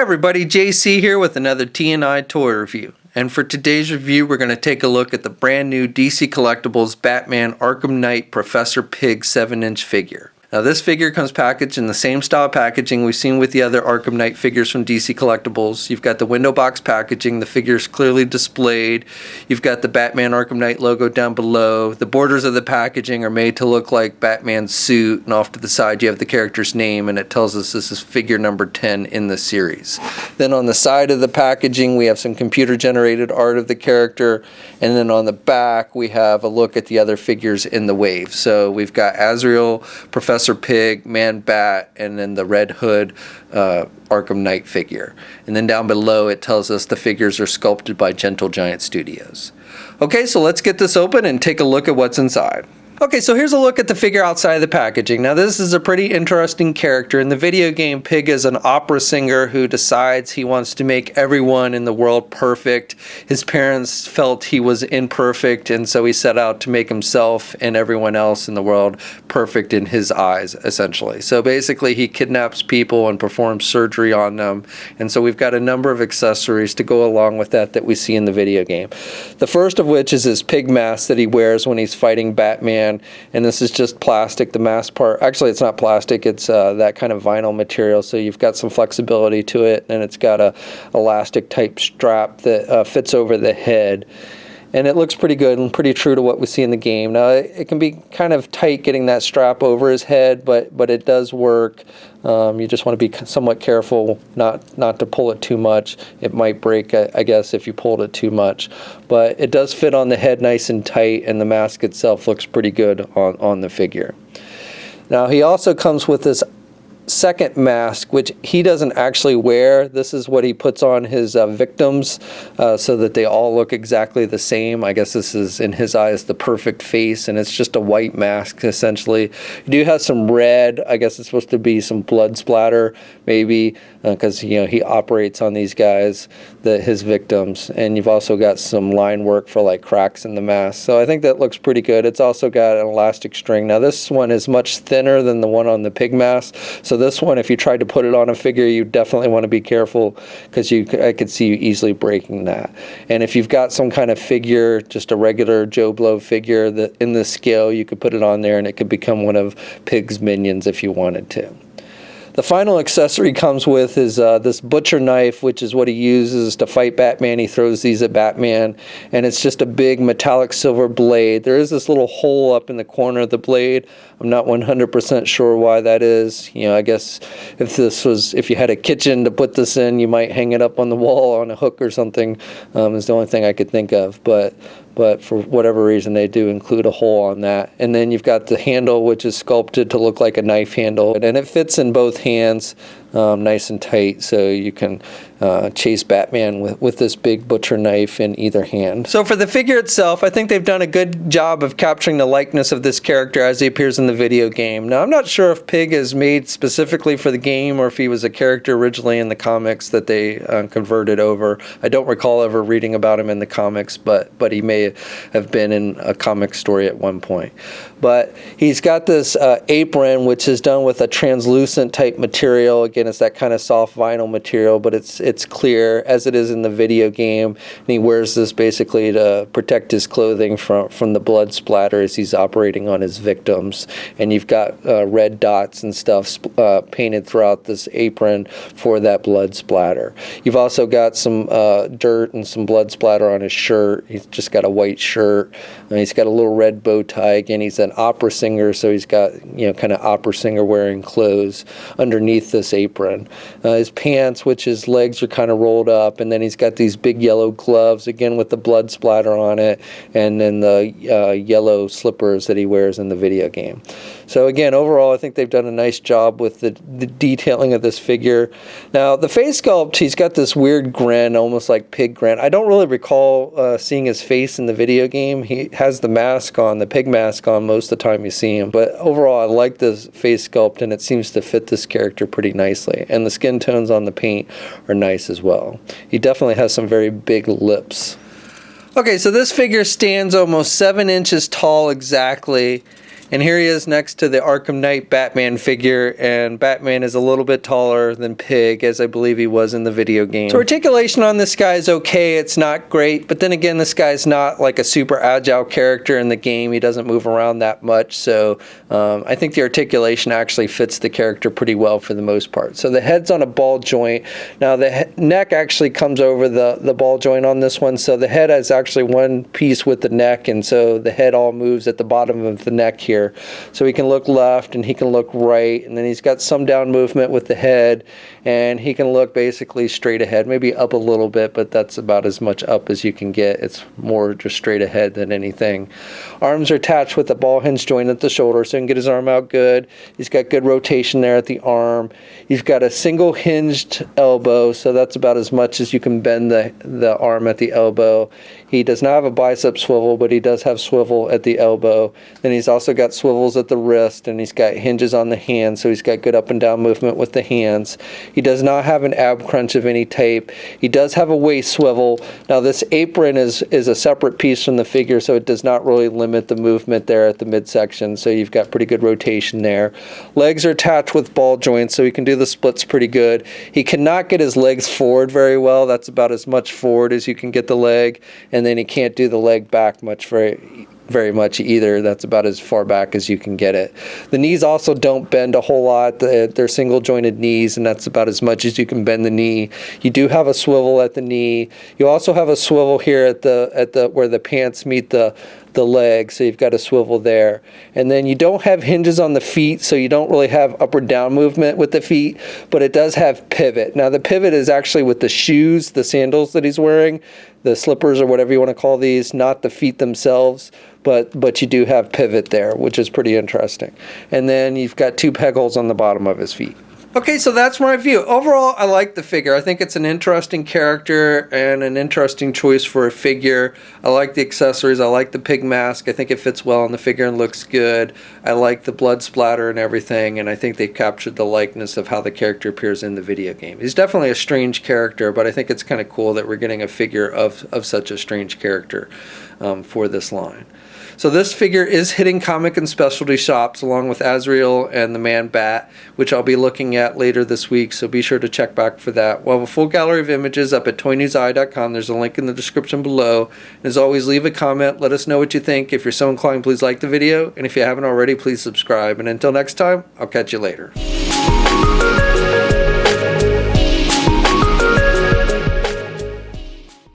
everybody, JC here with another T&I toy review. And for today's review, we're going to take a look at the brand new DC Collectibles Batman Arkham Knight Professor Pig 7-inch figure. Now this figure comes packaged in the same style packaging we've seen with the other Arkham Knight figures from DC Collectibles. You've got the window box packaging, the figure's clearly displayed. You've got the Batman Arkham Knight logo down below. The borders of the packaging are made to look like Batman's suit, and off to the side you have the character's name, and it tells us this is figure number 10 in the series. Then on the side of the packaging we have some computer generated art of the character, and then on the back we have a look at the other figures in the wave. So we've got Azrael, Professor Pig, Man Bat, and then the Red Hood Arkham Knight figure. And then down below it tells us the figures are sculpted by Gentle Giant Studios. Okay, so let's get this open and take a look at what's inside. Okay, so here's a look at the figure outside of the packaging. Now this is a pretty interesting character. In the video game, Pig is an opera singer who decides he wants to make everyone in the world perfect. His parents felt he was imperfect, and so he set out to make himself and everyone else in the world perfect in his eyes, essentially. So basically he kidnaps people and performs surgery on them, and so we've got a number of accessories to go along with that we see in the video game. The first of which is his pig mask that he wears when he's fighting Batman. And this is just plastic. The mask part, actually it's not plastic, it's that kind of vinyl material, so you've got some flexibility to it, and it's got a elastic type strap that fits over the head. And it looks pretty good and pretty true to what we see in the game. Now, it can be kind of tight getting that strap over his head, but it does work. You just want to be somewhat careful not to pull it too much. It might break, I guess, if you pulled it too much. But it does fit on the head nice and tight, and the mask itself looks pretty good on the figure. Now, he also comes with this second mask, which he doesn't actually wear. This is what he puts on his victims so that they all look exactly the same. I guess this is, in his eyes, the perfect face, and it's just a white mask, essentially. You do have some red. I guess it's supposed to be some blood splatter, maybe, because he operates on these guys, his victims, and you've also got some line work for like cracks in the mask. So I think that looks pretty good. It's also got an elastic string. Now this one is much thinner than the one on the pig mask, so this one, if you tried to put it on a figure, you definitely want to be careful, because I could see you easily breaking that. And if you've got some kind of figure, just a regular Joe Blow figure that in this scale, you could put it on there and it could become one of Pig's minions if you wanted to. The final accessory comes with is this butcher knife, which is what he uses to fight Batman. He throws these at Batman, and it's just a big metallic silver blade. There is this little hole up in the corner of the blade. I'm not 100% sure why that is. I guess if you had a kitchen to put this in, you might hang it up on the wall on a hook or something, is the only thing I could think of. But for whatever reason, they do include a hole on that. And then you've got the handle, which is sculpted to look like a knife handle, and it fits in both hands nice and tight, so you can chase Batman with this big butcher knife in either hand. So for the figure itself, I think they've done a good job of capturing the likeness of this character as he appears in the video game. Now, I'm not sure if Pig is made specifically for the game or if he was a character originally in the comics that they converted over. I don't recall ever reading about him in the comics, but he may have been in a comic story at one point. But he's got this apron, which is done with a translucent type material. Again, it's that kind of soft vinyl material, but it's clear as it is in the video game. And he wears this basically to protect his clothing from the blood splatter as he's operating on his victims. And you've got red dots and stuff painted throughout this apron for that blood splatter. You've also got some dirt and some blood splatter on his shirt. He's just got a white shirt. He's got a little red bow tie. Again, he's an opera singer, so he's got kind of opera singer wearing clothes underneath this apron. His pants, which his legs are kind of rolled up, and then he's got these big yellow gloves, again with the blood splatter on it, and then the yellow slippers that he wears in the video game. So again, overall, I think they've done a nice job with the detailing of this figure. Now, the face sculpt, he's got this weird grin, almost like Pig grin. I don't really recall seeing his face in the video game. He has the mask on, the pig mask on most of the time you see him. But overall, I like this face sculpt, and it seems to fit this character pretty nicely. And the skin tones on the paint are nice as well. He definitely has some very big lips. Okay, so this figure stands almost 7 inches tall exactly. And here he is next to the Arkham Knight Batman figure, and Batman is a little bit taller than Pig, as I believe he was in the video game. So articulation on this guy is okay, it's not great, but then again, this guy's not like a super agile character in the game. He doesn't move around that much, so I think the articulation actually fits the character pretty well for the most part. So the head's on a ball joint. Now the neck actually comes over the ball joint on this one, so the head is actually one piece with the neck, and so the head all moves at the bottom of the neck here. So he can look left and he can look right, and then he's got some down movement with the head, and he can look basically straight ahead, maybe up a little bit, but that's about as much up as you can get. It's more just straight ahead than anything. Arms are attached with the ball hinge joint at the shoulder, so he can get his arm out good. He's got good rotation there at the arm. He's got a single hinged elbow, so that's about as much as you can bend the arm at the elbow. He does not have a bicep swivel, but he does have swivel at the elbow. Then he's also got swivels at the wrist, and he's got hinges on the hands, so he's got good up and down movement with the hands. He does not have an ab crunch of any type. He does have a waist swivel. Now this apron is a separate piece from the figure, so it does not really limit the movement there at the midsection, so you've got pretty good rotation there. Legs are attached with ball joints, so he can do the splits pretty good. He cannot get his legs forward very well. That's about as much forward as you can get the leg, and then he can't do the leg back very much either. That's about as far back as you can get it. The knees also don't bend a whole lot. They're single jointed knees, and that's about as much as you can bend the knee. You do have a swivel at the knee. You also have a swivel here at the where the pants meet the leg, so you've got a swivel there. And then you don't have hinges on the feet, so you don't really have up or down movement with the feet, but it does have pivot. Now the pivot is actually with the shoes, the sandals that he's wearing, the slippers or whatever you want to call these, not the feet themselves, but you do have pivot there, which is pretty interesting. And then you've got 2 peg holes on the bottom of his feet. Okay, so that's my review. Overall, I like the figure. I think it's an interesting character and an interesting choice for a figure. I like the accessories. I like the pig mask. I think it fits well on the figure and looks good. I like the blood splatter and everything, and I think they captured the likeness of how the character appears in the video game. He's definitely a strange character, but I think it's kind of cool that we're getting a figure of such a strange character for this line. So this figure is hitting comic and specialty shops along with Azrael and the Man-Bat, which I'll be looking at later this week, so be sure to check back for that. We'll have a full gallery of images up at toynewseye.com. There's a link in the description below. And as always, leave a comment. Let us know what you think. If you're so inclined, please like the video. And if you haven't already, please subscribe. And until next time, I'll catch you later.